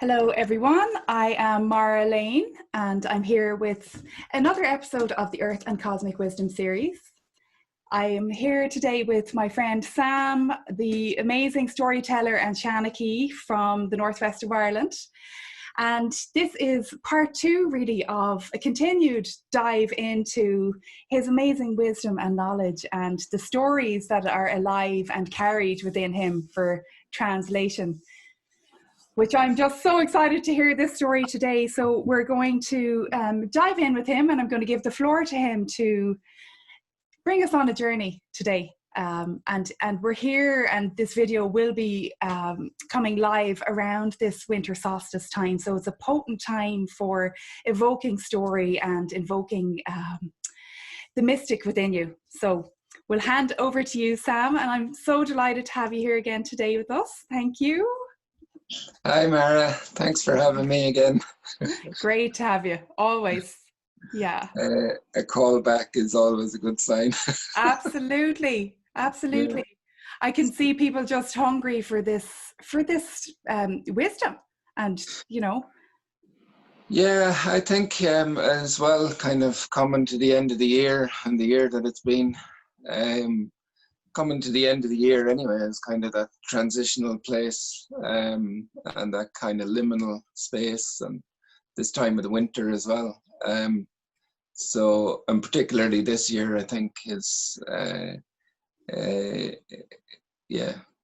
Hello everyone, I am Elaine and I'm here with another episode of the Earth and Cosmic Wisdom series. I am here today with my friend Sam, the amazing storyteller and Shanachie from the northwest of Ireland. And this is part two really of a continued dive into his amazing wisdom and knowledge and the stories that are alive and carried within him for translation, which I'm just so excited to hear this story today. So we're going to dive in with him, and I'm going to give the floor to him to bring us on a journey today. And we're here, and this video will be coming live around this winter solstice time. So it's a potent time for evoking story and invoking the mystic within you. So we'll hand over to you, Sam, and I'm so delighted to have you here again today with us. Thank you. Hi Mara, thanks for having me again. Great to have you, always. Yeah. A call back is always a good sign. Absolutely, absolutely. Yeah. I can see people just hungry for this wisdom, and Yeah, I think as well, kind of coming to the end of the year and the year that it's been. Coming to the end of the year anyway is kind of that transitional place and that kind of liminal space, and this time of the winter as well. So, and particularly this year, I think is,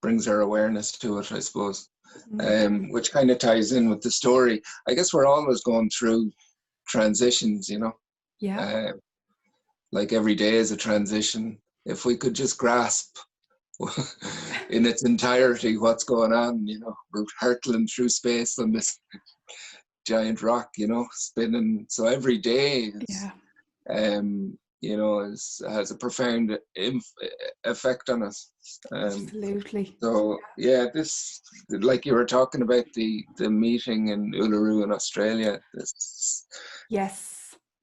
brings our awareness to it, I suppose, which kind of ties in with the story. I guess we're always going through transitions, Yeah. Like every day is a transition. If we could just grasp in its entirety what's going on, we're hurtling through space on this giant rock, spinning. So every day is, has a profound effect on us. Absolutely. So this, like you were talking about the meeting in Uluru in Australia,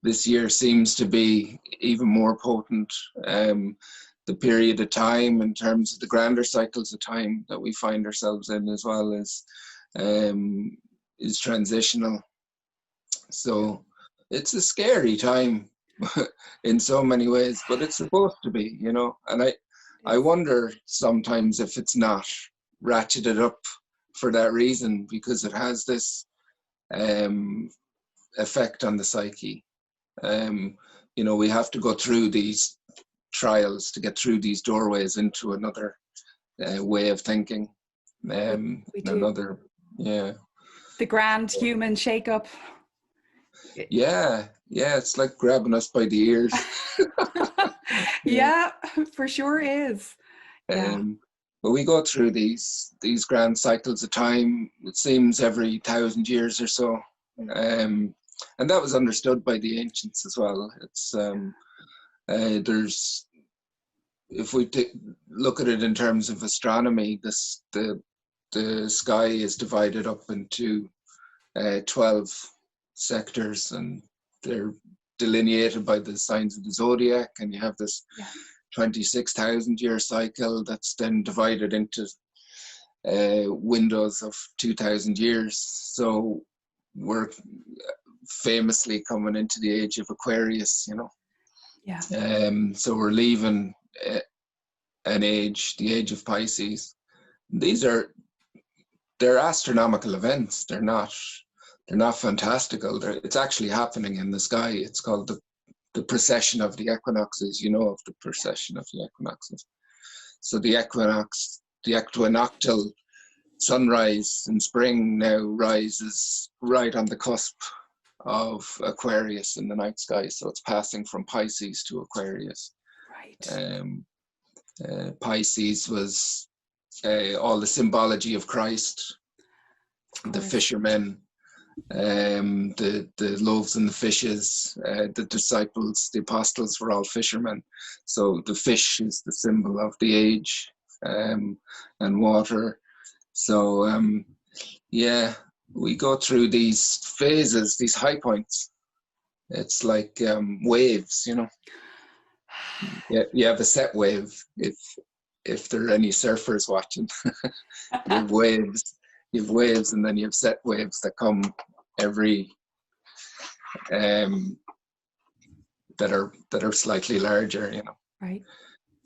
this year seems to be even more potent. The period of time in terms of the grander cycles of time that we find ourselves in as well is transitional. So it's a scary time in so many ways, but it's supposed to be, and I wonder sometimes if it's not ratcheted up for that reason, because it has this effect on the psyche. We have to go through these trials to get through these doorways into another way of thinking. We do. Another, the grand human shake-up. Yeah, it's like grabbing us by the ears. Yeah, for sure is. Yeah. But we go through these grand cycles of time, it seems every 1,000 years or so. And that was understood by the ancients as well. It's there's, if we look at it in terms of astronomy, the sky is divided up into 12 sectors, and they're delineated by the signs of the zodiac, and you have this 26,000 year cycle that's then divided into windows of 2,000 years. So we're famously coming into the age of Aquarius, so we're leaving an age, the age of Pisces. They're astronomical events. They're not fantastical. It's actually happening in the sky. It's called the precession of the equinoxes. Of the precession of the equinoxes. So the equinoctial sunrise in spring now rises right on the cusp of Aquarius in the night sky. So it's passing from Pisces to Aquarius. Right. Pisces was all the symbology of Christ, the fishermen, the loaves and the fishes, the disciples, the apostles were all fishermen. So the fish is the symbol of the age, and water. So we go through these phases, these high points. It's like waves, You have a set wave if there are any surfers watching. The waves, you have waves, and then you have set waves that come every that are slightly larger, you know. Right.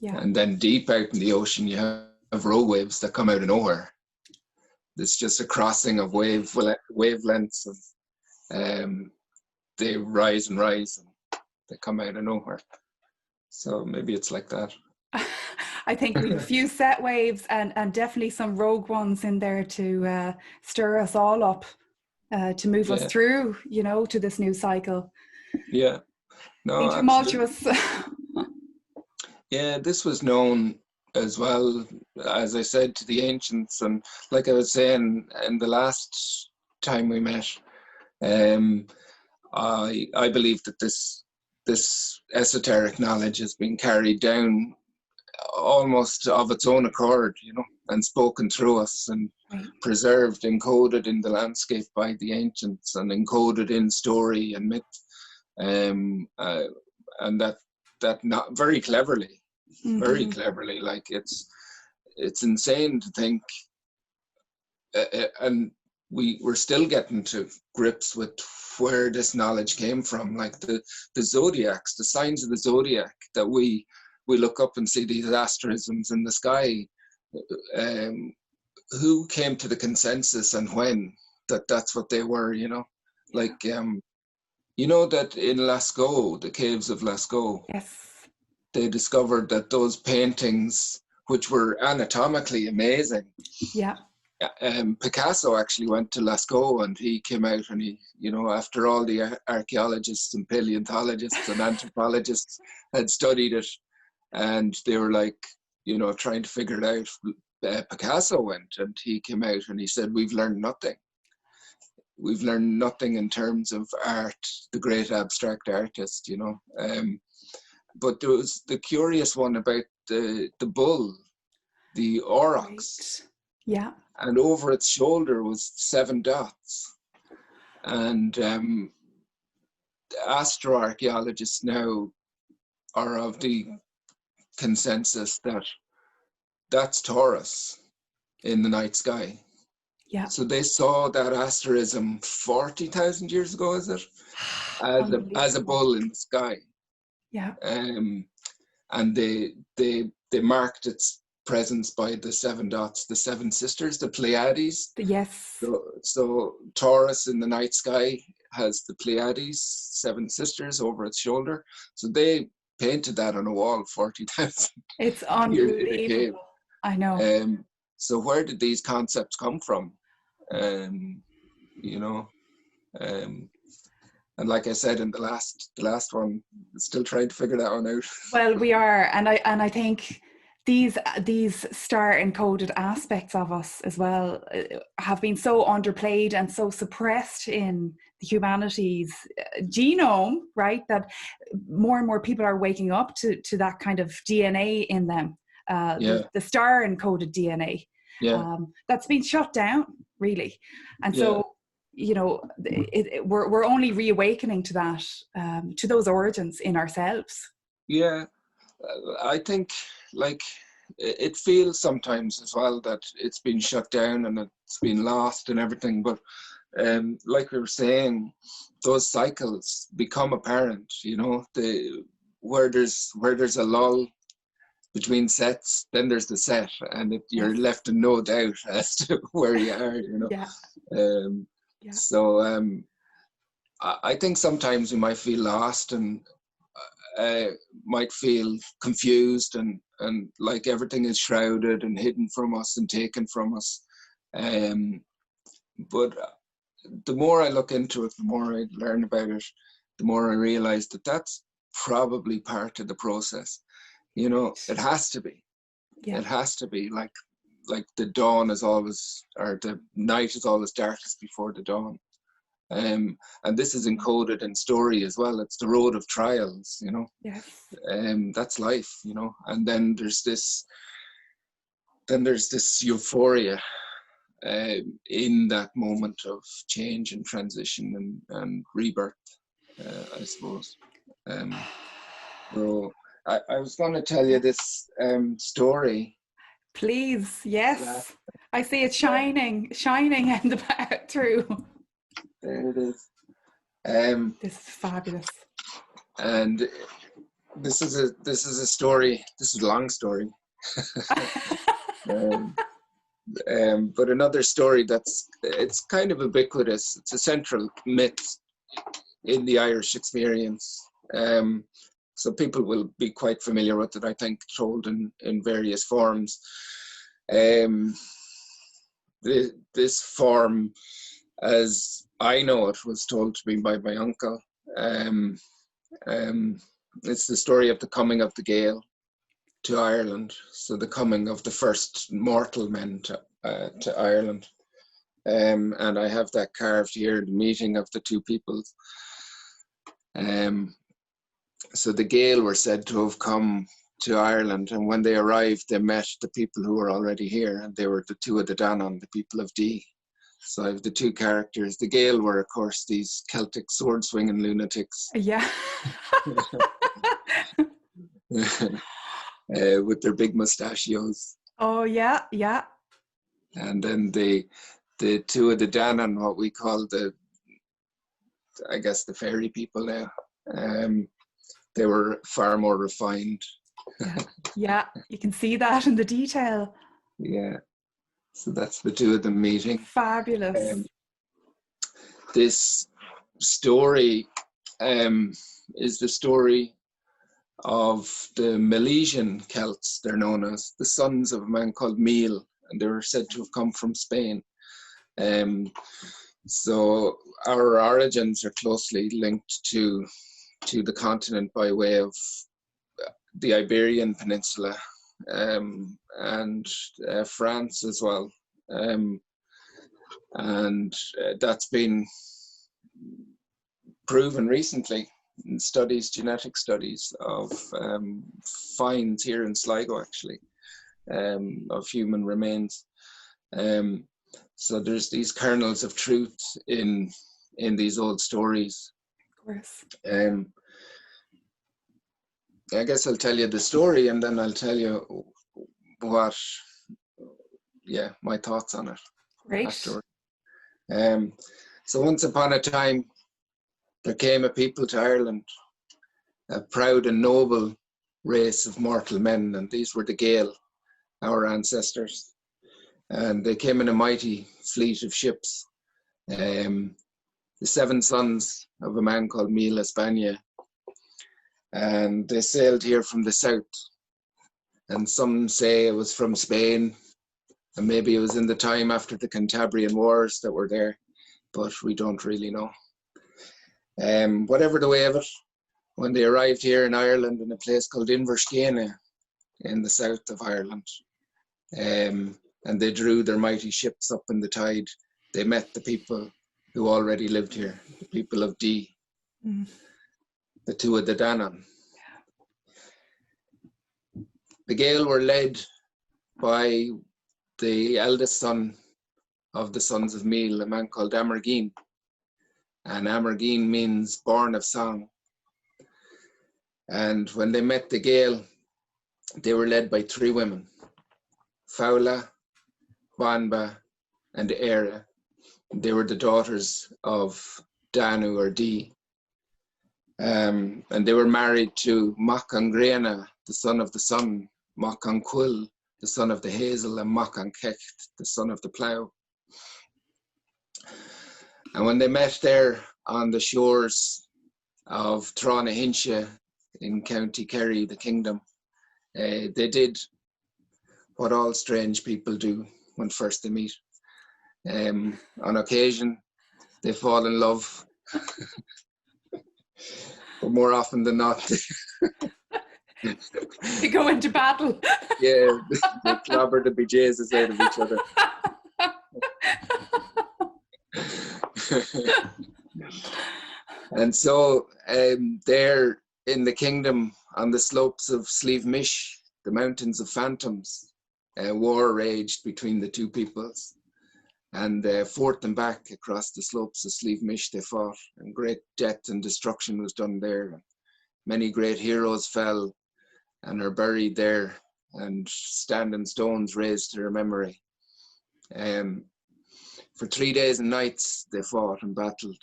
Yeah. And then deep out in the ocean, you have row waves that come out of nowhere. It's just a crossing of wavelengths, and they rise and rise, and they come out of nowhere. So maybe it's like that. I think we've a few set waves and definitely some rogue ones in there to stir us all up, to move us through, you know, to this new cycle. Yeah. No, being tumultuous. Yeah, this was known as well, as I said, to the ancients, and like I was saying in the last time we met, I believe that this esoteric knowledge has been carried down almost of its own accord, you know, and spoken through us, and preserved, encoded in the landscape by the ancients, and encoded in story and myth, and that not very cleverly, very cleverly. Like it's insane to think, and we're still getting to grips with where this knowledge came from, like the zodiacs, the signs of the zodiac that we look up and see these asterisms in the sky. Who came to the consensus and when that's what they were, you know? Like you know that in Lascaux, the caves of Lascaux, they discovered that those paintings, which were anatomically amazing, Picasso actually went to Lascaux, and he came out, and he, you know, after all the archaeologists and paleontologists and anthropologists had studied it, and they were like, you know, trying to figure it out, Picasso went, and he came out and he said, we've learned nothing. We've learned nothing in terms of art, the great abstract artist, you know. But there was the curious one about the bull, the aurochs. Yeah. And over its shoulder was 7 dots. And astroarchaeologists now are of the consensus that that's Taurus in the night sky. Yeah. So they saw that asterism 40,000 years ago, is it? As a bull in the sky. Yeah. And they marked its presence by the 7 dots, the 7 sisters, the Pleiades. Yes. So Taurus in the night sky has the Pleiades, 7 sisters over its shoulder. So they painted that on a wall 40,000 It's years in a cave. I know. So where did these concepts come from? You know, and like I said in the last one, still trying to figure that one out. Well, we are, and I think these star encoded aspects of us as well have been so underplayed and so suppressed in the humanities genome, right? That more and more people are waking up to that kind of DNA in them, the star encoded DNA. That's been shut down, really, and so, you know, we're only reawakening to that, to those origins in ourselves. Yeah, I think, like, it feels sometimes as well that it's been shut down and it's been lost and everything, but like we were saying, those cycles become apparent, you know, where there's a lull between sets, then there's the set, and you're left in no doubt as to where you are, you know. So I think sometimes we might feel lost and might feel confused and like everything is shrouded and hidden from us and taken from us. But the more I look into it, the more I learn about it, the more I realize that that's probably part of the process. You know, it has to be. It has to be, like the dawn is always, or the night is always darkest before the dawn. And this is encoded in story as well. It's the road of trials, you know. That's life, you know. And then there's this euphoria in that moment of change and transition and rebirth, I suppose. So I was going to tell you this story. Please, yes. I see it shining in the back through. There it is. This is fabulous. And this is a story. This is a long story. But another story it's kind of ubiquitous. It's a central myth in the Irish experience. So people will be quite familiar with it, I think, told in various forms. This form, as I know it, was told to me by my uncle. It's the story of the coming of the Gael to Ireland. So the coming of the first mortal men to Ireland. And I have that carved here, the meeting of the two peoples. So the Gael were said to have come to Ireland, and when they arrived, they met the people who were already here, and they were the two of the Danann, the people of Dee. So I have the two characters. The Gael were, of course, these Celtic sword-swinging lunatics. Yeah. With their big mustachios. Oh, yeah, yeah. And then the two of the Danann, what we call the fairy people now, they were far more refined. Yeah, you can see that in the detail. Yeah, so that's the two of them meeting. Fabulous. This story is the story of the Milesian Celts, they're known as, the sons of a man called Meal, and they were said to have come from Spain. So our origins are closely linked to the continent by way of the Iberian Peninsula, and France as well. And that's been proven recently in studies, genetic studies of finds here in Sligo, actually, of human remains. So there's these kernels of truth in these old stories. Of course. I guess I'll tell you the story, and then I'll tell you my thoughts on it. Great. Afterward. So once upon a time, there came a people to Ireland, a proud and noble race of mortal men, and these were the Gael, our ancestors. And they came in a mighty fleet of ships. The 7 sons of a man called Míl Espana, and they sailed here from the south. And some say it was from Spain, and maybe it was in the time after the Cantabrian Wars that were there, but we don't really know. Whatever the way of it, when they arrived here in Ireland in a place called Inverskene in the south of Ireland, and they drew their mighty ships up in the tide, they met the people who already lived here, the people of Dee, the two of the Danann. The Gael were led by the eldest son of the sons of Meal, a man called Amergeen. And Amergeen means born of song. And when they met the Gael, they were led by 3 women, Fowla, Banba, and Éire. They were the daughters of Danu or Dee. And they were married to Mac an Gréana, the son of the sun, Mac an Quill, the son of the hazel, and Mac an Cecht, the son of the plough. And when they met there on the shores of Tranahinche in County Kerry, the kingdom, they did what all strange people do when first they meet. On occasion, they fall in love, but more often than not, they go into battle. Yeah, they clobber the bejesus out of each other. And so there in the kingdom, on the slopes of Slieve Mish, the mountains of phantoms, war raged between the two peoples. And forth and back across the slopes of Slieve Mish they fought, and great death and destruction was done there. Many great heroes fell and are buried there, and standing stones raised to their memory. For 3 days and nights they fought and battled,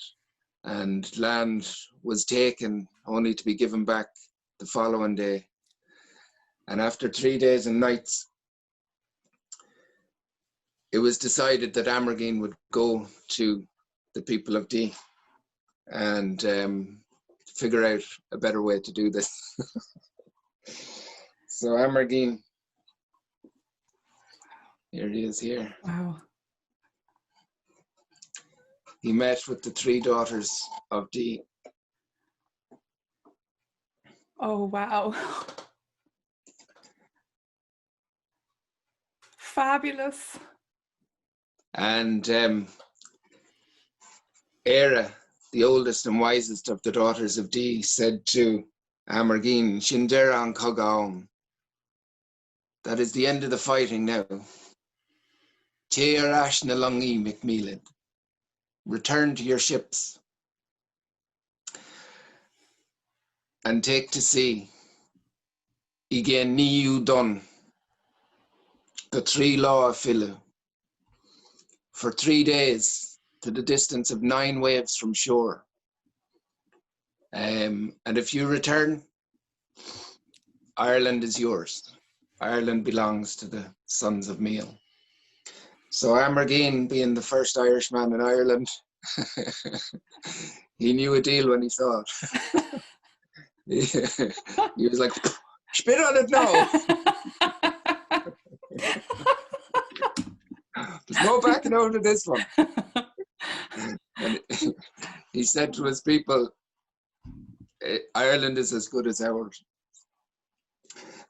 and land was taken only to be given back the following day. And after 3 days and nights, it was decided that Amergine would go to the people of Dee and figure out a better way to do this. So Amergine, here he is here. Wow. He met with the 3 daughters of Dee. Oh, wow. Fabulous. And Éire, the oldest and wisest of the daughters of Dee, said to Amergine, Shindera an Cogaon, that is the end of the fighting now. Tear ash na lungi Macmillan. Return to your ships and take to sea. Again, niu done. The 3 law of Filu. For 3 days, to the distance of 9 waves from shore. And if you return, Ireland is yours. Ireland belongs to the sons of Meal. So Amergine, being the first Irishman in Ireland, he knew a deal when he saw it. He was like, spit on it now. There's no backing out of this one. And he said to his people, Ireland is as good as ours.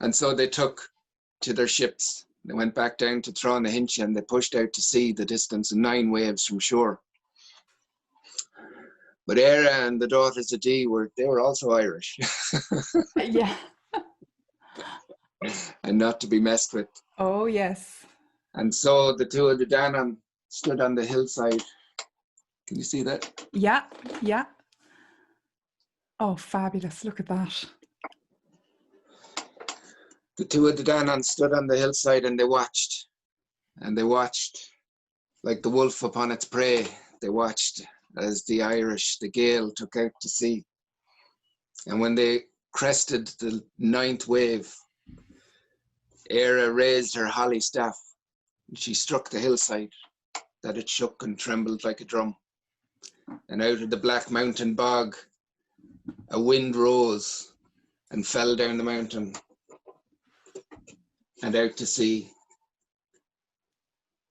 And so they took to their ships. They went back down to Throna-Hinch and they pushed out to sea the distance of 9 waves from shore. But Éire and the daughters of Dee were also Irish. Yeah. And not to be messed with. Oh, yes. And so the 2 of the Danann stood on the hillside. Can you see that? Yeah, yeah. Oh, fabulous. Look at that. The 2 of the Danann stood on the hillside and they watched. And they watched like the wolf upon its prey. They watched as the Irish, the Gael, took out to sea. And when they crested the 9th wave, Éire raised her holly staff and she struck the hillside that it shook and trembled like a drum. And out of the black mountain bog, a wind rose and fell down the mountain and out to sea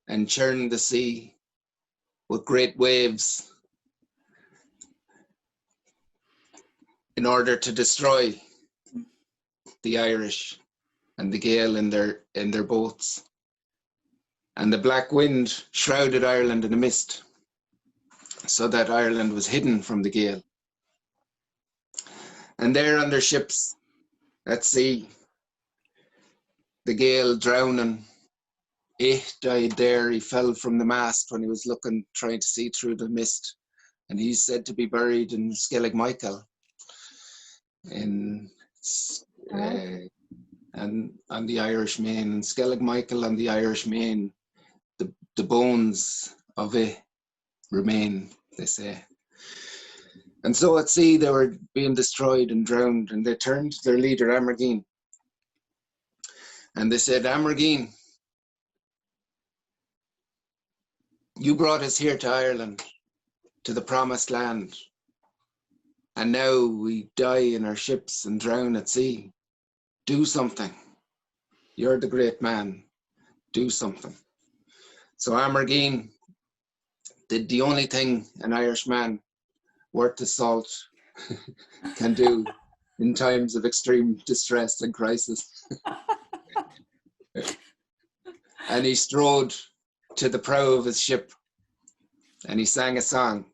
and churned the sea with great waves in order to destroy the Irish and the Gael in their boats. And the black wind shrouded Ireland in a mist so that Ireland was hidden from the Gael. And there on their ships at sea, the Gael drowning, died there. He fell from the mast when he was trying to see through the mist. And he's said to be buried in Skellig Michael. And on the Irish Main, and Skellig Michael on the Irish Main, the bones of it remain, they say. And so at sea they were being destroyed and drowned, and they turned to their leader Amergine. And they said, Amergine, you brought us here to Ireland, to the promised land. And now we die in our ships and drown at sea. Do something. You're the great man. Do something. So Amergine did the only thing an Irishman worth the salt can do in times of extreme distress and crisis. And he strode to the prow of his ship and he sang a song.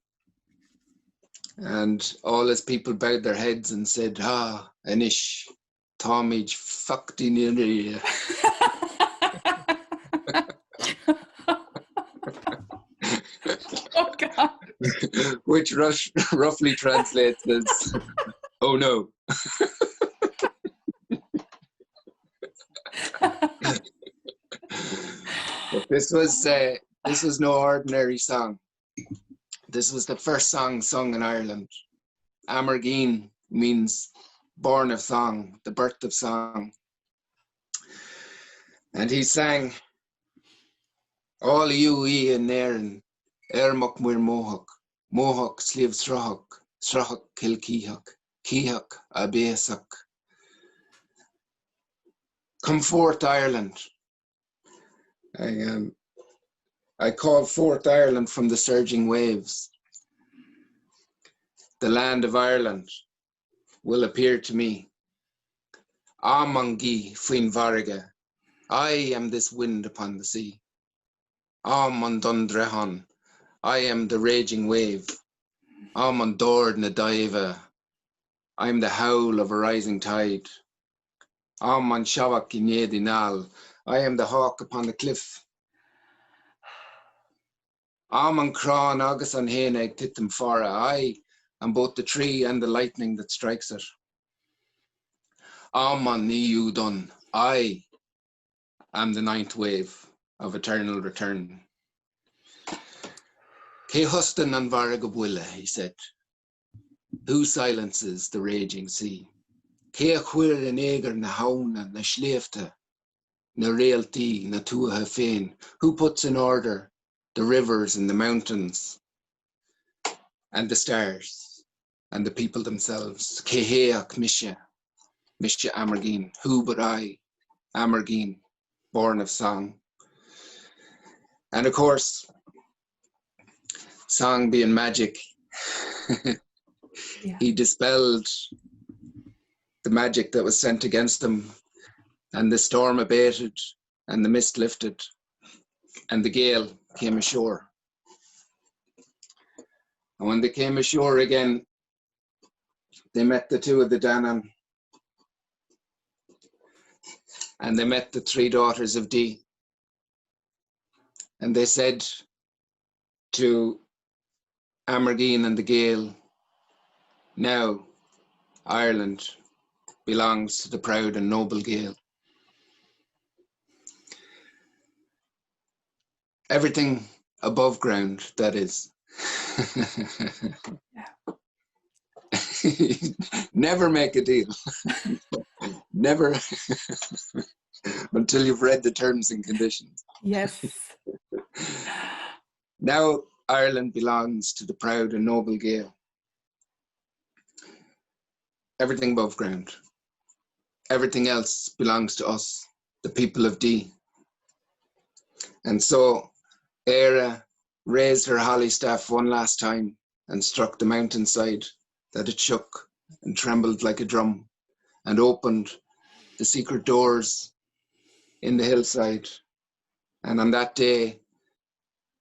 And all his people bowed their heads and said, Anish, Tomage, fuck the near. Oh, God. Which roughly translates as, oh no. But this was This was no ordinary song. This was the first song sung in Ireland. Amergeen means born of song, the birth of song. And he sang, all you in Nairn, Ermok Muir Mohawk, Mohawk Sliv Srahak, Srahak Kil Kihak, Kihak Abesak. Come forth, Ireland. I call forth Ireland from the surging waves. The land of Ireland will appear to me. Amangi Fuin Varga, I am this wind upon the sea. Amandondrehan, I am the raging wave. Amandord Nadaiva, I am the howl of a rising tide. Aman Shavak Inedinal, I am the hawk upon the cliff. Aman Kran Agus an Heneg Titim Fara, I am both the tree and the lightning that strikes it. Aman Niudon, I am the ninth wave of eternal return. Ke Huston and Varagabwilla, he said, who silences the raging sea? Ke Achwir and Eger na Hauna na Schleefte, na Realty na Tuaha Fain, who puts in order the rivers and the mountains and the stars and the people themselves. Ke Heach Misha, Misha Amergeen, who but I, Amergeen, born of song. And of course, song being magic, Yeah. he dispelled the magic that was sent against him, and the storm abated, and the mist lifted, and the Gael came ashore. And when they came ashore again, they met the two of the Danann, and they met the three daughters of Dee. And they said to Amergeen and the Gael, now Ireland belongs to the proud and noble Gael. Everything above ground, that is. Never make a deal. Never until you've read the terms and conditions. Yes. Now Ireland belongs to the proud and noble Gael. Everything above ground. Everything else belongs to us, the people of Dee. And so Éire raised her holly staff one last time and struck the mountainside, that it shook and trembled like a drum, and opened the secret doors in the hillside. And on that day,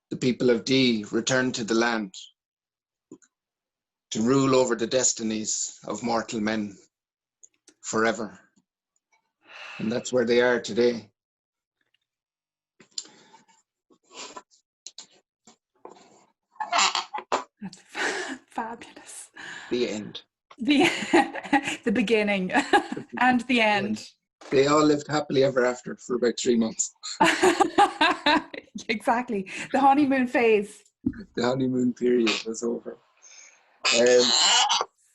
the people of Dee returned to the land to rule over the destinies of mortal men forever. And that's where they are today. That's fabulous. The end. The beginning and the end. They all lived happily ever after for about 3 months. Exactly. The honeymoon phase. The honeymoon period was over.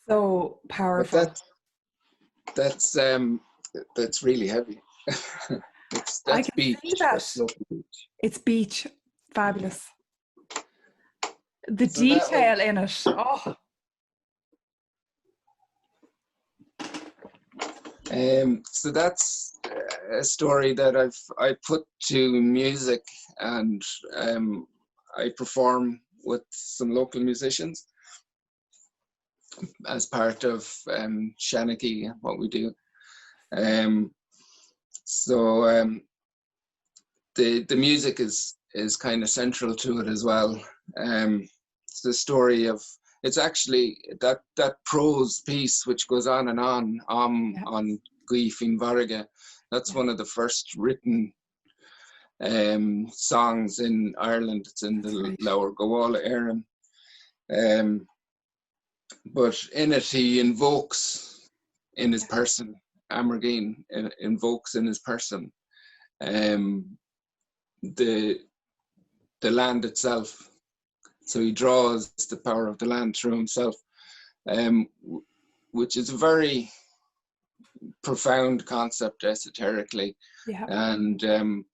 So powerful. But that's really heavy. That's beach. That's local beach. It's beach. Fabulous. The So detail in it. Oh. So that's a story that I put to music, and I perform with some local musicians as part of Shanachie, what we do. The music is kind of central to it as well. It's the story of, it's actually that prose piece which goes on and on Gui Fin Varga. That's one of the first written songs in Ireland. It's in the Lower Gowalla Éireann. But in it he invokes in his person, Amergeen invokes in his person the the land itself. So he draws the power of the land through himself, which is a very profound concept esoterically. Yeah. And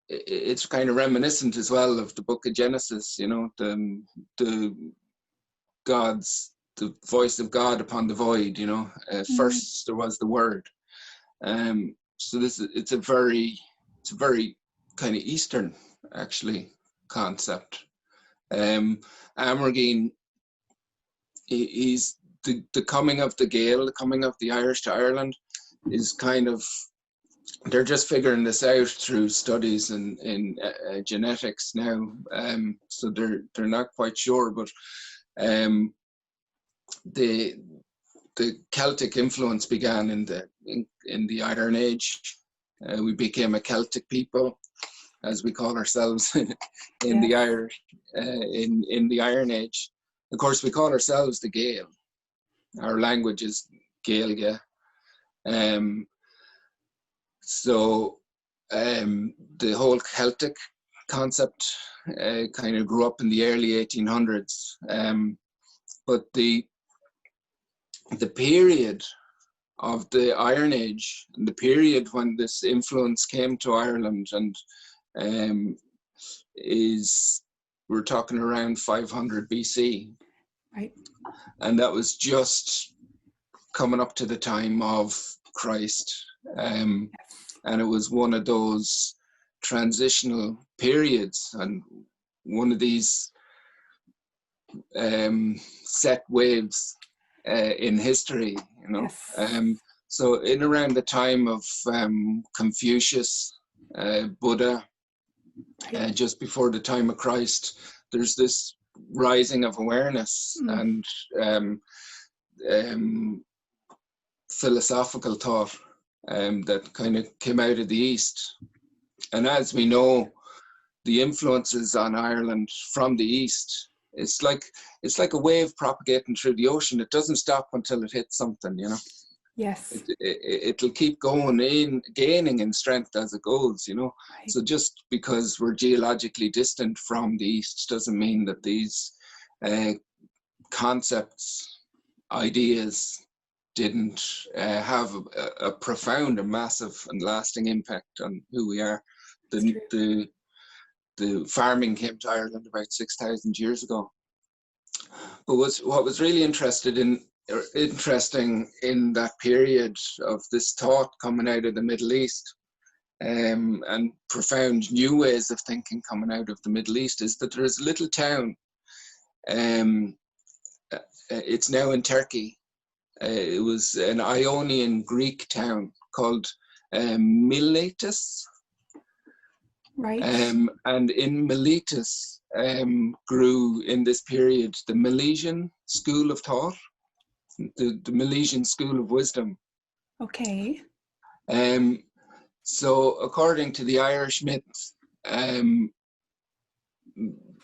it's kind of reminiscent as well of the book of Genesis, you know, the voice of God upon the void, you know. First there was the word. So it's a very kind of Eastern, actually, concept. Amergine, he's the coming of the Gael, the coming of the Irish to Ireland, is kind of, they're just figuring this out through studies in genetics now. So they're not quite sure, but the Celtic influence began in the Iron Age. We became a Celtic people, as we call ourselves in the Irish, in the Iron Age. Of course, we call ourselves the Gael. Our language is Gaeilge. So the whole Celtic concept kind of grew up in the early 1800s. But the period of the Iron Age, and the period when this influence came to Ireland, and we're talking around 500 BC. Right. And that was just coming up to the time of Christ. And it was one of those transitional periods, and one of these set waves in history, you know. So in around the time of Confucius, Buddha, just before the time of Christ, there's this rising of awareness and philosophical thought that kind of came out of the East. And as we know, the influences on Ireland from the East, it's like a wave propagating through the ocean. It doesn't stop until it hits something, you know. Yes. It'll keep going gaining in strength as it goes, you know. Right. So just because we're geologically distant from the East doesn't mean that these concepts, ideas, didn't have a profound and massive and lasting impact on who we are. The farming came to Ireland about 6,000 years ago. But what was really interesting in that period of this thought coming out of the Middle East, and profound new ways of thinking coming out of the Middle East, is that there is a little town. It's now in Turkey. It was an Ionian Greek town called Miletus. Right. And in Miletus grew in this period the Milesian school of thought, the Milesian school of wisdom. Okay. So according to the Irish myth, the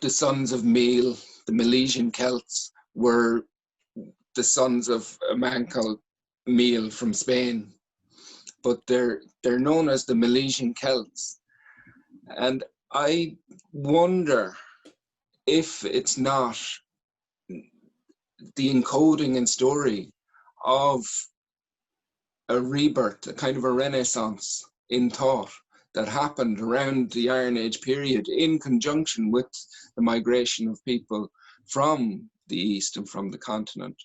sons of Mel, the Milesian Celts, were the sons of a man called Mel from Spain, but they're known as the Milesian Celts. And I wonder if it's not the encoding and story of a rebirth, a kind of a renaissance in thought that happened around the Iron Age period in conjunction with the migration of people from the East and from the continent.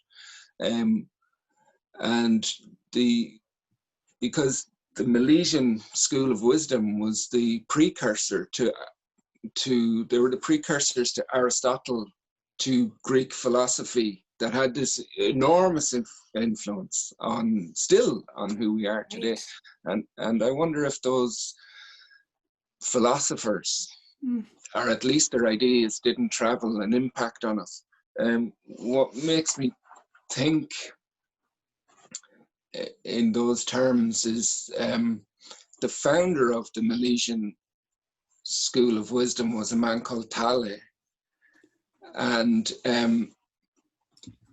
Because the Milesian school of wisdom was the precursor to they were the precursors to Aristotle, to Greek philosophy, that had this enormous influence still on who we are today. And I wonder if those philosophers, or at least their ideas, didn't travel and impact on us. What makes me think in those terms is the founder of the Milesian School of Wisdom was a man called Tale, and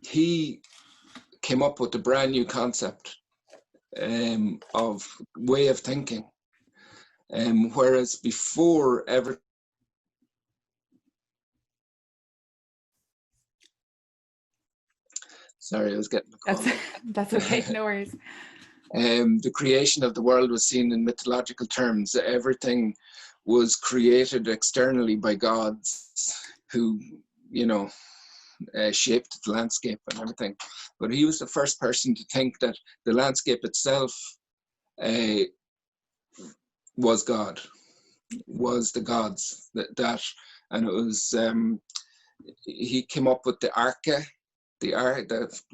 he came up with a brand new concept of way of thinking, whereas before everything Sorry, I was getting a call. That's okay, no worries. The creation of the world was seen in mythological terms. Everything was created externally by gods who, you know, shaped the landscape and everything. But he was the first person to think that the landscape itself was God, was the gods. And it was, he came up with the arche,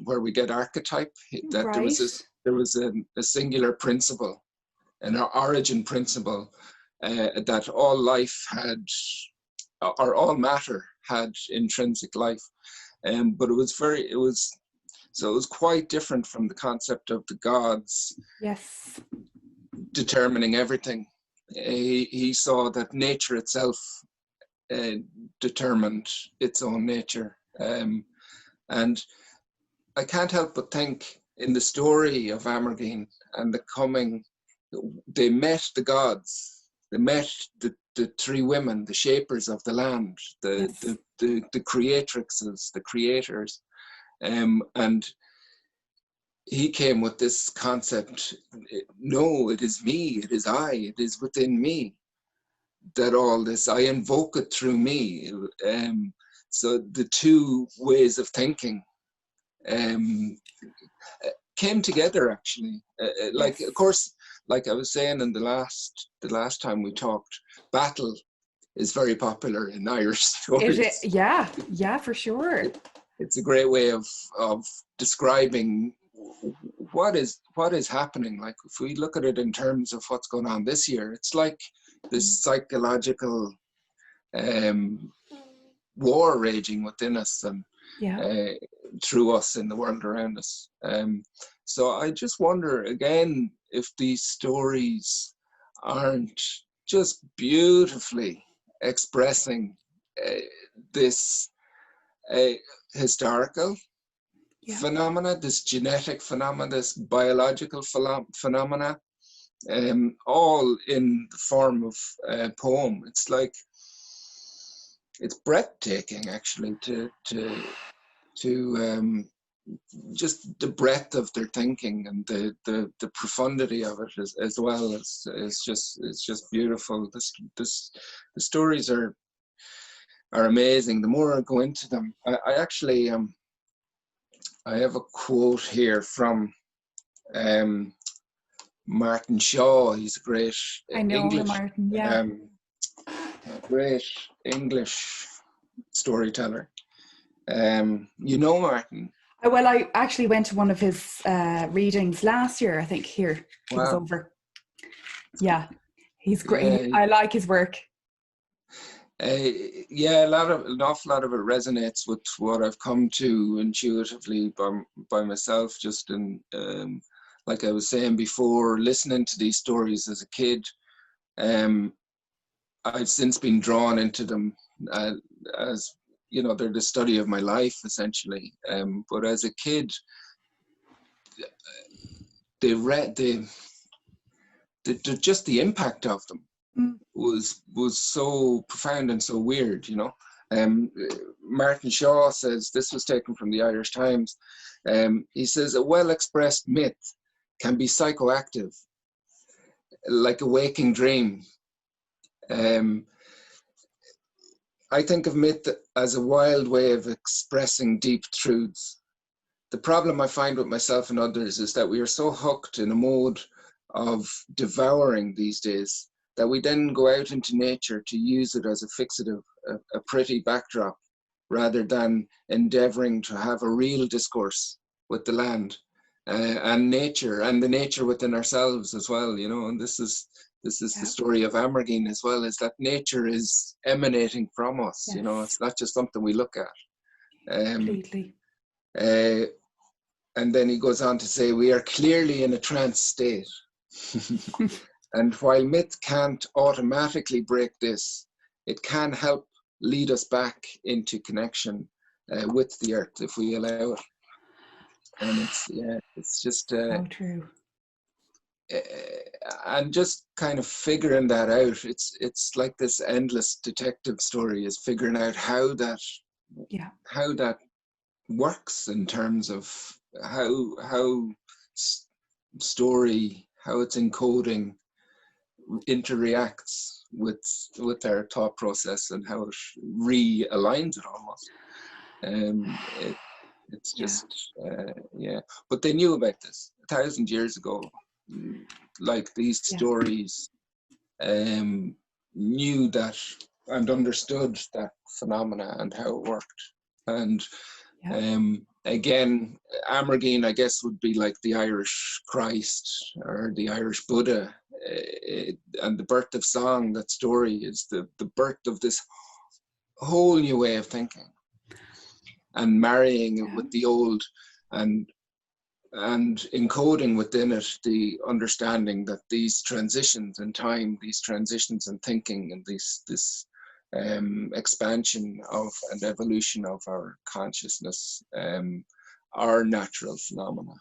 where we get archetype, that Right. there was a singular principle, an origin principle, that all life had, or all matter had intrinsic life. But it was quite different from the concept of the gods Yes. determining everything. He saw that nature itself determined its own nature. And I can't help but think in the story of Amergine and the coming, they met the gods, they met the three women, the shapers of the land, the creatrixes, the creators. And he came with this concept, no, it is me, it is I, it is within me that all this, I invoke it through me. So the two ways of thinking came together, actually. Like, of course, like I was saying in the last time we talked, battle is very popular in Irish stories. Yeah, for sure. It's a great way of describing what is happening. Like, if we look at it in terms of what's going on this year, it's like this psychological war raging within us and through us in the world around us. So I just wonder again if these stories aren't just beautifully expressing this historical phenomena, this genetic phenomena, this biological phenomena, all in the form of a poem. It's like, it's breathtaking, actually, to just the breadth of their thinking and the profundity of it as well. It's just beautiful. The stories are amazing. The more I go into them, I actually I have a quote here from Martin Shaw. He's a great great English storyteller. You know Martin? Well, I actually went to one of his readings last year, I think. He was over. Yeah, he's great. Yeah, I like his work. Yeah, an awful lot of it resonates with what I've come to intuitively by myself, just in, like I was saying before, listening to these stories as a kid. I've since been drawn into them as, you know, they're the study of my life, essentially. But as a kid, just the impact of them was so profound and so weird, you know. Martin Shaw says, this was taken from the Irish Times, he says, a well-expressed myth can be psychoactive, like a waking dream. I think of myth as a wild way of expressing deep truths. The problem I find with myself and others is that we are so hooked in a mode of devouring these days that we then go out into nature to use it as a fixative, a pretty backdrop, rather than endeavoring to have a real discourse with the land and nature, and the nature within ourselves as well, you know. And this is the story of Amergine as well, is that nature is emanating from us, you know. It's not just something we look at. Completely. And then he goes on to say, we are clearly in a trance state. And while myth can't automatically break this, it can help lead us back into connection with the earth if we allow it. And it's just so true. And just kind of figuring that out, it's like this endless detective story, is figuring out how that works in terms of how story, how it's encoding interreacts with our thought process, and how it realigns it almost. It's just yeah. But they knew about this 1,000 years ago. Like these stories knew that and understood that phenomena and how it worked. And again, Amergine, I guess, would be like the Irish Christ or the Irish Buddha. And the birth of song, that story, is the birth of this whole new way of thinking, and marrying it with the old, and encoding within it the understanding that these transitions in time, these transitions in thinking, and this expansion of and evolution of our consciousness are natural phenomena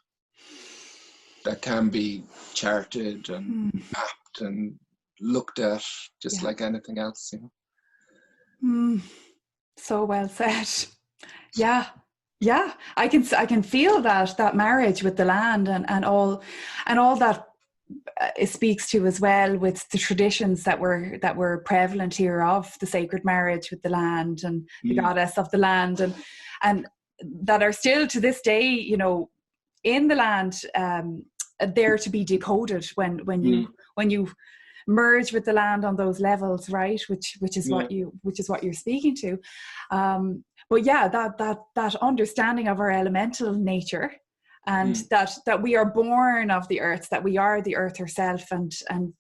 that can be charted and mapped and looked at just like anything else, you know. So well said. Yeah, I can feel that marriage with the land and all that it speaks to as well, with the traditions that were prevalent here of the sacred marriage with the land and the goddess of the land, and that are still to this day, you know, in the land, there to be decoded when you merge with the land on those levels, right? Which is what you're speaking to. But yeah, that understanding of our elemental nature, and that we are born of the earth, that we are the earth herself, and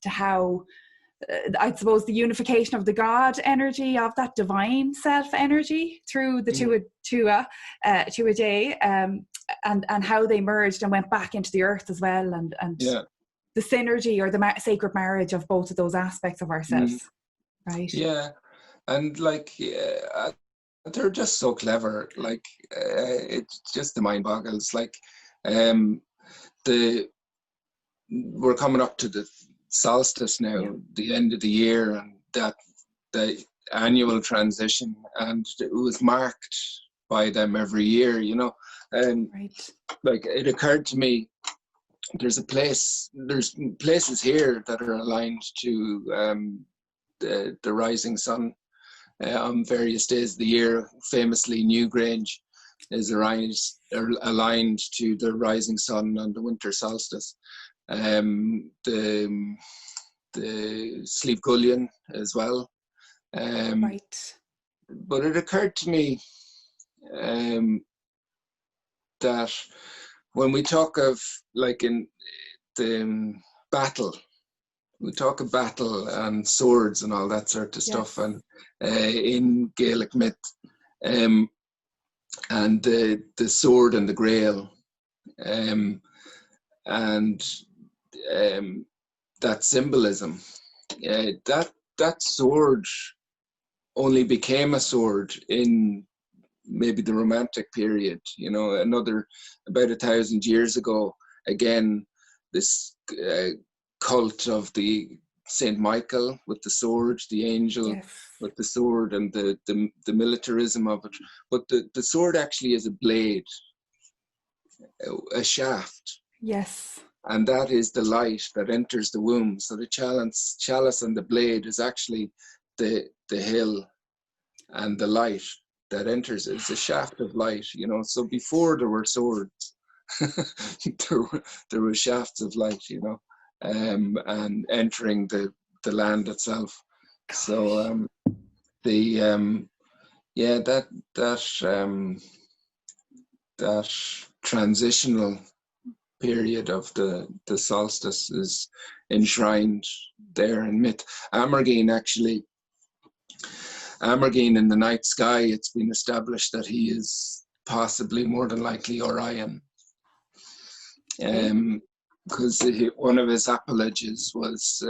how I suppose the unification of the God energy, of that divine self energy through the Tua day, and how they merged and went back into the earth as well, and the synergy or the sacred marriage of both of those aspects of ourselves, right? Yeah, and like they're just so clever. Like it's just the mind boggles. Like we're coming up to the solstice now, the end of the year, and that the annual transition, and it was marked by them every year, you know. And like it occurred to me, there's places here that are aligned to the rising sun on various days of the year. Famously, Newgrange is aligned to the rising sun on the winter solstice. The Sleep Gullion as well. But it occurred to me that when we talk of, like, in the battle, we talk of battle and swords and all that sort of stuff, and in Gaelic myth, and the sword and the Gael, and that symbolism, that sword only became a sword in maybe the Romantic period, you know, about 1,000 years ago. Again, this cult of the Saint Michael with the sword, the angel with the sword, and the militarism of it. But the sword actually is a blade, a shaft. Yes. And that is the light that enters the womb. So the chalice and the blade is actually the hill, and the light that enters it is a shaft of light, you know. So before there were swords, there were shafts of light, you know, and entering the land itself. Gosh. So that transitional period of the solstice is enshrined there in myth. Amergine in the night sky, it's been established that he is possibly, more than likely, Orion. Because one of his appellages was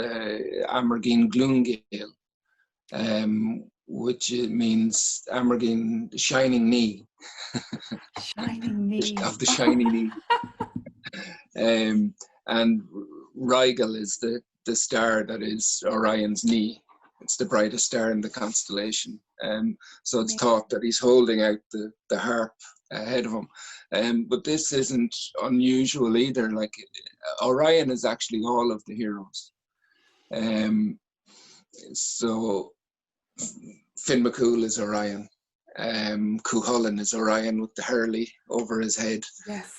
Amergine Glungail, which means Amergine, shining knee. Shining knee. Of the shining knee. And Rigel is the star that is Orion's knee. it's the brightest star in the constellation. So it's Amazing. thought that he's holding out the harp ahead of him. But this isn't unusual either. Like Orion is actually all of the heroes. So Finn McCool is Orion. Cuchulainn is Orion with the Hurley over his head. Yes.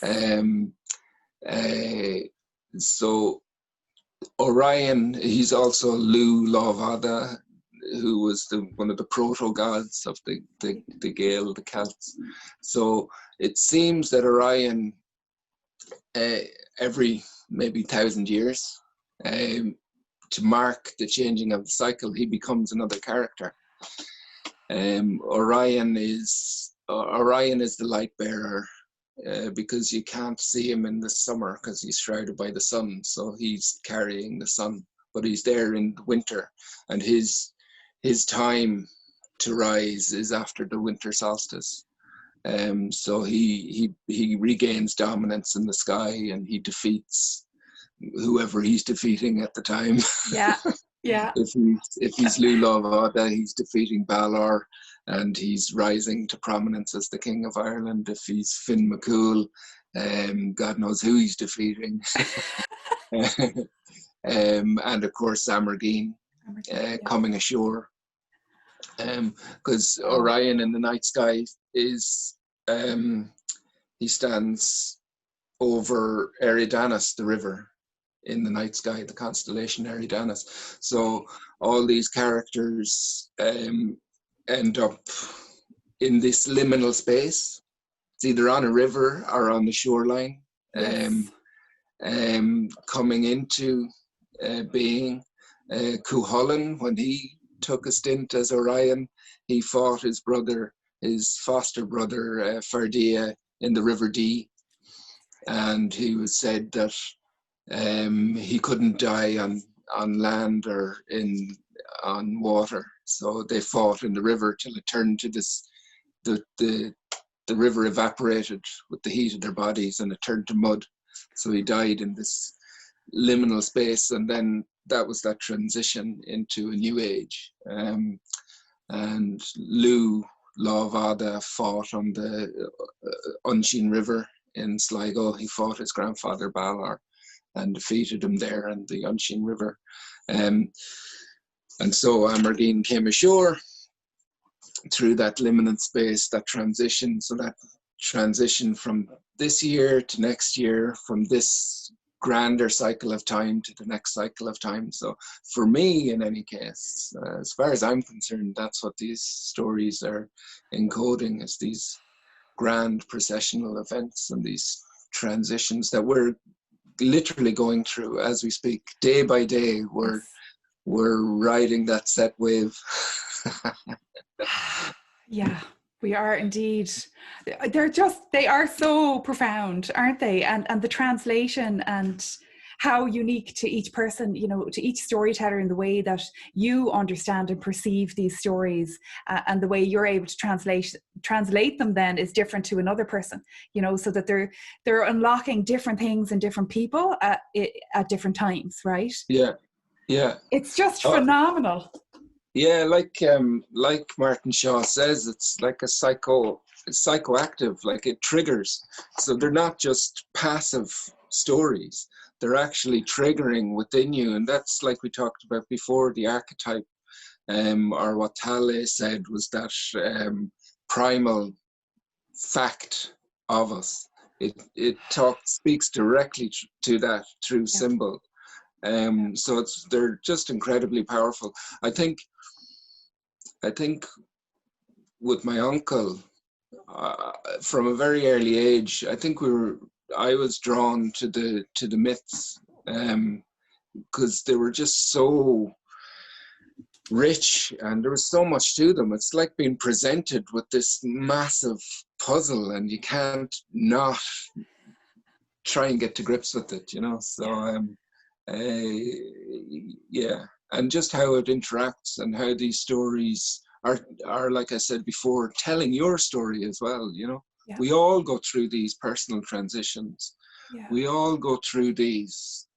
So Orion, he's also Lu Lávada, who was one of the proto-gods of the Gael, the Celts. So it seems that Orion, every maybe 1,000 years, to mark the changing of the cycle, he becomes another character. Orion is the light bearer, because you can't see him in the summer because he's shrouded by the sun, so he's carrying the sun, but he's there in the winter, and his time to rise is after the winter solstice. So he regains dominance in the sky, and he defeats whoever he's defeating at the time. Yeah. Yeah. If he's Lu Lávada, he's defeating Balor, and he's rising to prominence as the King of Ireland. If he's Finn McCool, God knows who he's defeating. And of course Amergine coming ashore. Because Orion in the night sky is, he stands over Eridanus, the river, in the night sky, the constellation Eridanus. So all these characters end up in this liminal space. It's either on a river or on the shoreline. Yes. Coming into being. Cuchulainn, when he took a stint as Orion, he fought his foster brother Ferdia in the River Dee, and he was said that he couldn't die on land or on water, so they fought in the river till it turned to this. The river evaporated with the heat of their bodies, and it turned to mud. So he died in this liminal space, and then that was that transition into a new age. And Lu Lávada fought on the Unseen River in Sligo. He fought his grandfather Balor and defeated him there in the Unseen River. And so Amergine came ashore through that liminal space, that transition. So that transition from this year to next year, from this grander cycle of time to the next cycle of time. So for me, in any case, as far as I'm concerned, that's what these stories are encoding, is these grand processional events and these transitions that we're literally going through as we speak. Day by day, we're riding that set wave. Yeah, we are indeed. They are so profound, aren't they? And the translation and how unique to each person, to each storyteller, in the way that you understand and perceive these stories, and the way you're able to translate them then is different to another person, so that they're unlocking different things in different people at different times, right? Yeah. It's just phenomenal. Yeah, like Martin Shaw says, it's like it's psychoactive, like it triggers. So they're not just passive stories, they're actually triggering within you. And that's, like we talked about before, the archetype, or what Tale said was that primal fact of us. It speaks directly to that through symbol. So they're just incredibly powerful. I think with my uncle, from a very early age, I think I was drawn to the myths, because they were just so rich and there was so much to them. It's like being presented with this massive puzzle and you can't not try and get to grips with it, So yeah, and just how it interacts and how these stories are, like I said before, telling your story as well. Yeah. We all go through these personal transitions. Yeah. We all go through these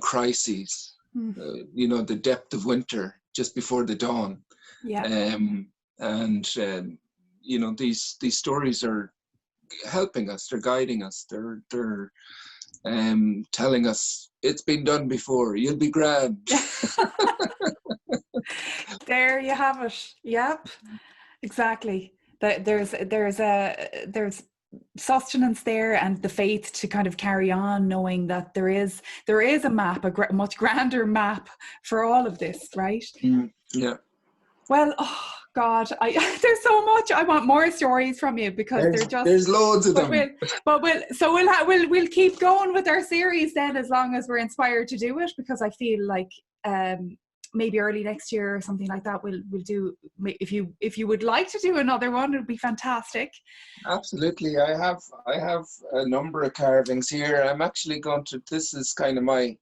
crises, you know, the depth of winter just before the dawn. Yeah. You know, these stories are helping us, they're guiding us, they're telling us it's been done before, you'll be grand. There you have it. Yep, exactly. There's sustenance there, and the faith to kind of carry on, knowing that there is a map, much grander map for all of this, right? Yeah. Well, oh God, there's so much. I want more stories from you, because there's loads of them. We'll keep going with our series then, as long as we're inspired to do it, because I feel like maybe early next year or something like that we'll do. If you would like to do another one, it would be fantastic. Absolutely. I have a number of carvings here. I'm actually going to, this is kind of my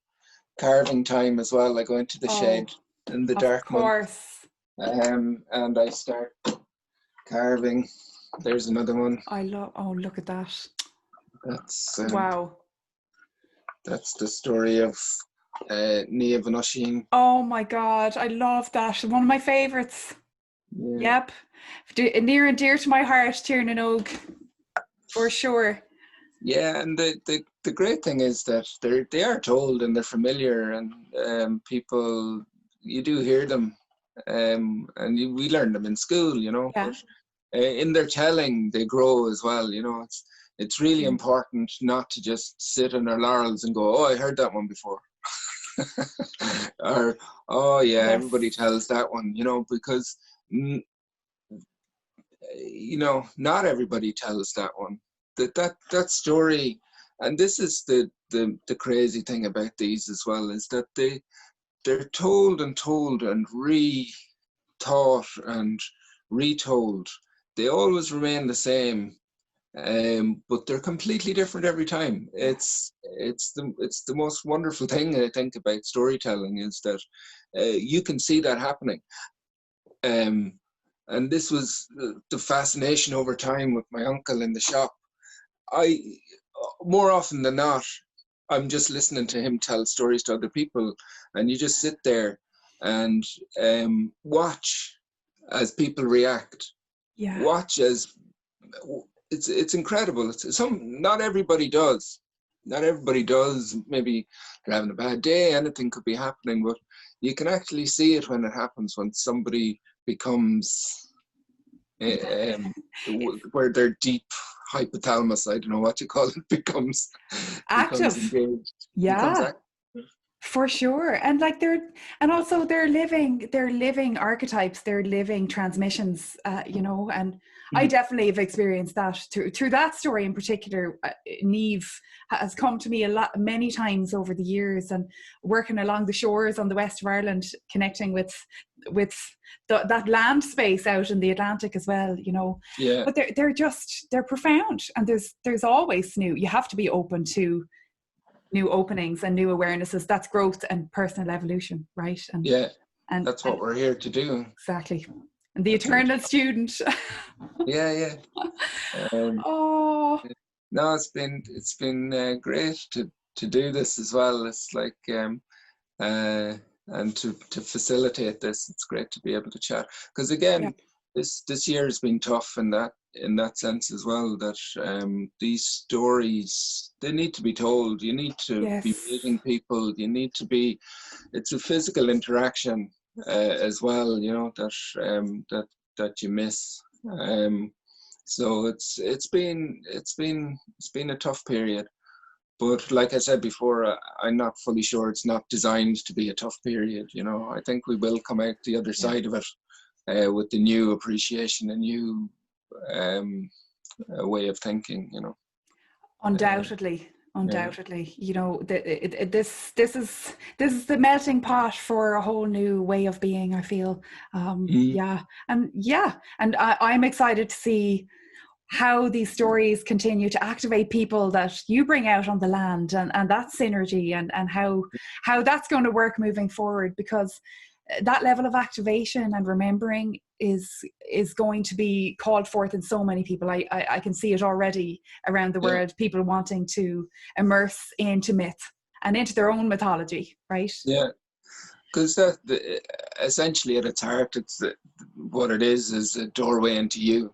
carving time as well. I go into the shed in the dark month. And I start carving. There's another one. Look at that. That's wow. That's the story of Nia Vanushin. Oh my God, I love that. One of my favorites. Yeah. Yep. Near and dear to my heart, Tiernan Og, for sure. Yeah, and the great thing is that they are told and they're familiar, and people, you do hear them. And we learn them in school, you know, but in their telling they grow as well, you know. It's really important not to just sit on our laurels and go, oh, I heard that one before. Or, oh yeah, everybody tells that one, you know, because you know, not everybody tells that one. That story, and this is the crazy thing about these as well, is that they're told and re-taught and retold. They always remain the same, but they're completely different every time. It's the most wonderful thing I think about storytelling, is that you can see that happening. And this was the fascination over time with my uncle in the shop. More often than not, I'm just listening to him tell stories to other people, and you just sit there and watch as people react. Yeah. Watch as it's incredible. Not everybody does. Not everybody does. Maybe they're having a bad day. Anything could be happening, but you can actually see it when it happens. When somebody becomes where their deep hypothalamus, I don't know what you call it, becomes active. Becomes engaged. Yeah. Becomes active. For sure. And like they're living archetypes, they're living transmissions, you know, and I definitely have experienced that through that story in particular. Neve has come to me many times over the years, and working along the shores on the west of Ireland, connecting with that land space out in the Atlantic as well, you know. Yeah. But they're profound, and there's always new. You have to be open to new openings and new awarenesses. That's growth and personal evolution, right? And that's what we're here to do. Exactly. And the eternal student. Yeah. No, it's been great to do this as well. It's like and to facilitate this, it's great to be able to chat, because again, this year has been tough in that sense as well, that these stories, they need to be told. You need to be meeting people. You need to be, it's a physical interaction as well, you know, that you miss. So it's been a tough period, but like I said before, I'm not fully sure it's not designed to be a tough period. You know, I think we will come out the other side of it with the new appreciation, a new way of thinking. You know, undoubtedly. You know, this is the melting pot for a whole new way of being, I feel. And I'm excited to see how these stories continue to activate people that you bring out on the land, and that synergy, and how that's going to work moving forward, because that level of activation and remembering is going to be called forth in so many people. I can see it already around the world, people wanting to immerse into myth and into their own mythology, right? Yeah. Because essentially at its heart, what it is a doorway into you,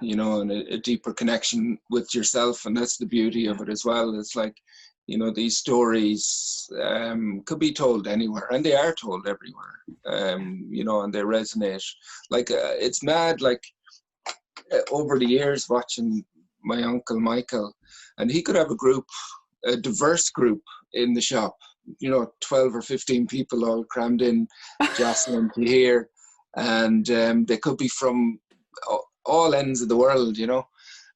you know, and a deeper connection with yourself. And that's the beauty of it as well. It's like, you know, these stories could be told anywhere, and they are told everywhere, you know, and they resonate. Like, it's mad, like, over the years watching my uncle Michael, and he could have a diverse group in the shop, you know, 12 or 15 people all crammed in, jostling to hear. And they could be from all ends of the world, you know.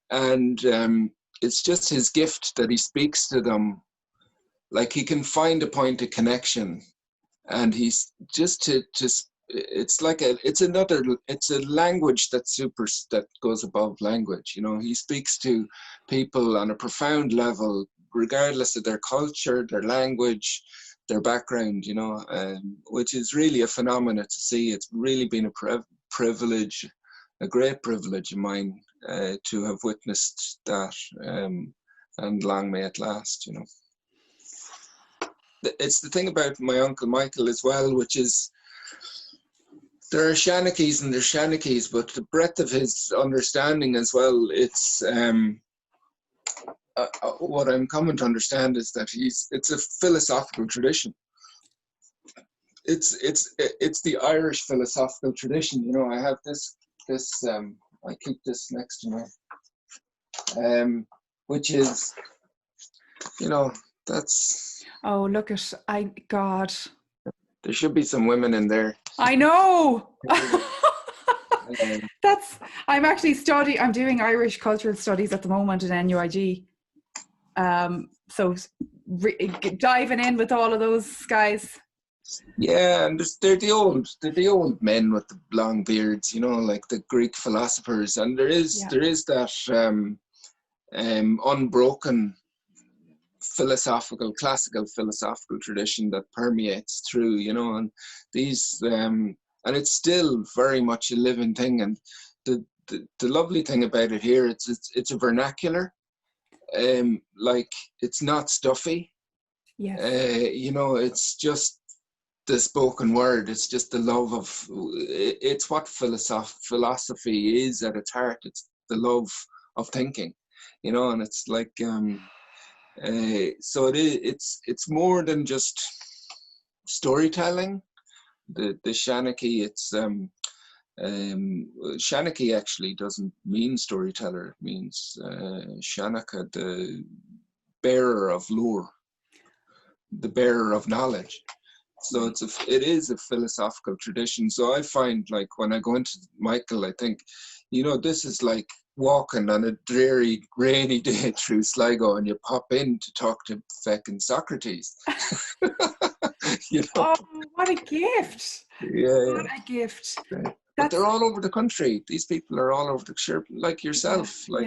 And it's just his gift that he speaks to them. Like, he can find a point of connection, and he's just it's like it's a language that goes above language, you know. He speaks to people on a profound level, regardless of their culture, their language, their background, you know, which is really a phenomena to see. It's really been a privilege, a great privilege of mine, to have witnessed that, and long may it last, you know. It's the thing about my uncle Michael as well, which is, there are Shanakis and there's Shanakis, but the breadth of his understanding as well, it's what I'm coming to understand is that it's a philosophical tradition. It's the Irish philosophical tradition, you know. I have this I keep this next to me, which is, you know, that's, oh, look at, God, there should be some women in there. I know. I'm actually I'm doing Irish cultural studies at the moment at NUIG. So diving in with all of those guys. Yeah, and they're the old men with the long beards, you know, like the Greek philosophers. And there is that unbroken classical philosophical tradition that permeates through, you know, and these and it's still very much a living thing. And the lovely thing about it here, it's a vernacular, like, it's not stuffy. You know, it's just the spoken word. It's just the love of, it's what philosophy is at its heart. It's the love of thinking, you know. And it's like, so it's more than just storytelling. The Shanaki, it's Shanaki actually doesn't mean storyteller. It means Shanaka, the bearer of lore, the bearer of knowledge. So it is a philosophical tradition. So I find, like, when I go into Michael, I think, you know, this is like walking on a dreary, rainy day through Sligo, and you pop in to talk to feckin' Socrates. You know? Oh, what a gift! Yeah, what a gift! But they're all over the country. These people are all over the country, like yourself. Well,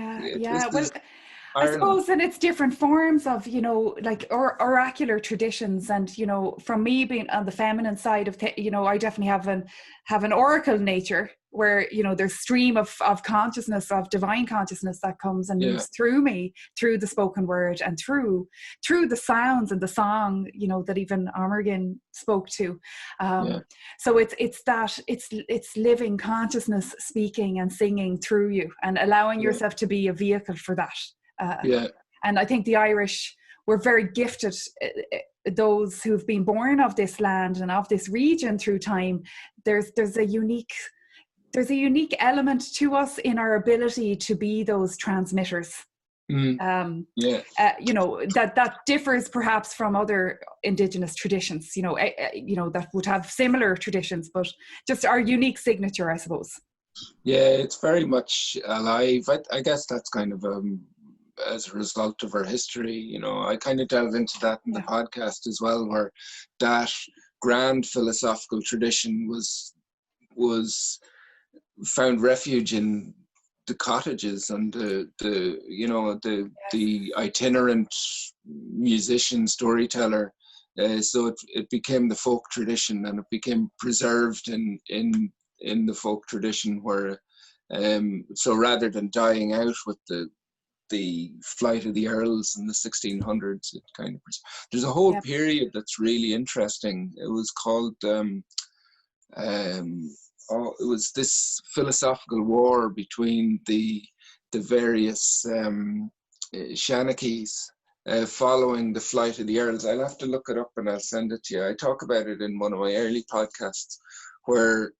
I suppose, and it's different forms of, you know, like oracular traditions. And, you know, from me being on the feminine side of you know, I definitely have an oracle nature, where, you know, there's stream of consciousness, of divine consciousness that comes and moves through me, through the spoken word, and through the sounds and the song, you know, that even Amergin spoke to. So it's living consciousness speaking and singing through you, and allowing yourself to be a vehicle for that. And I think the Irish were very gifted, those who've been born of this land and of this region through time. There's a unique element to us in our ability to be those transmitters. You know, that differs perhaps from other Indigenous traditions, you know, that would have similar traditions, but just our unique signature, I suppose. Yeah, it's very much alive. I guess that's kind of as a result of our history, you know. I kind of delve into that in the podcast as well, where that grand philosophical tradition was found refuge in the cottages and the itinerant musician storyteller. So it became the folk tradition, and it became preserved in the folk tradition, where so rather than dying out with the the flight of the Earls in the 1600s. It kind of, there's a whole Yep. period that's really interesting. It was called it was this philosophical war between the various Shanakis following the flight of the Earls. I'll have to look it up and I'll send it to you. I talk about it in one of my early podcasts, where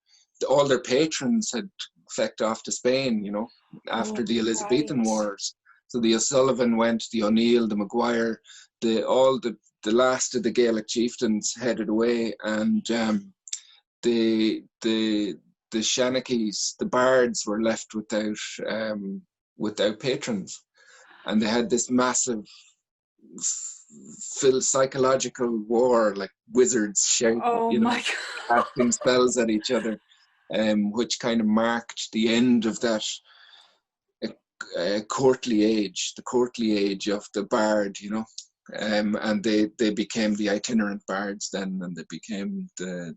all their patrons had fecked off to Spain, you know, after the Elizabethan Wars. So the O'Sullivan went, the O'Neill, the Maguire, the last of the Gaelic chieftains headed away, and the Shanakis, the bards, were left without patrons, and they had this massive psychological war, like wizards shouting, casting spells at each other, which kind of marked the end of that courtly age, the courtly age of the bard, you know. And they became the itinerant bards then, and they became the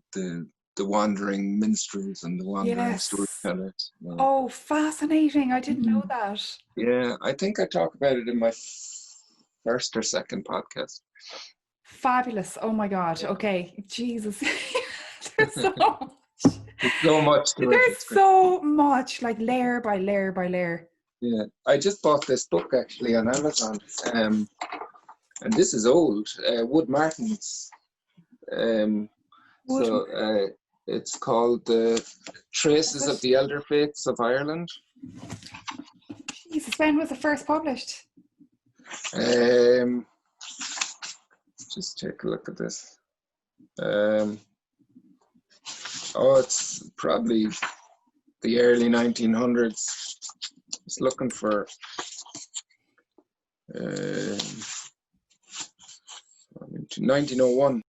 wandering minstrels and the wandering storytellers. Yeah. Oh, fascinating. I didn't know that. Yeah, I think I talk about it in my first or second podcast. Fabulous. Oh my God. Okay. Jesus. There's so much. There's so much to it. There's so much, like layer by layer by layer. Yeah. I just bought this book actually on Amazon. And this is old. Wood Martin's. It's called The Traces of the Elder Faiths of Ireland. Jesus, when was it first published? Just take a look at this. It's probably the early 1900s. Just looking for 1901.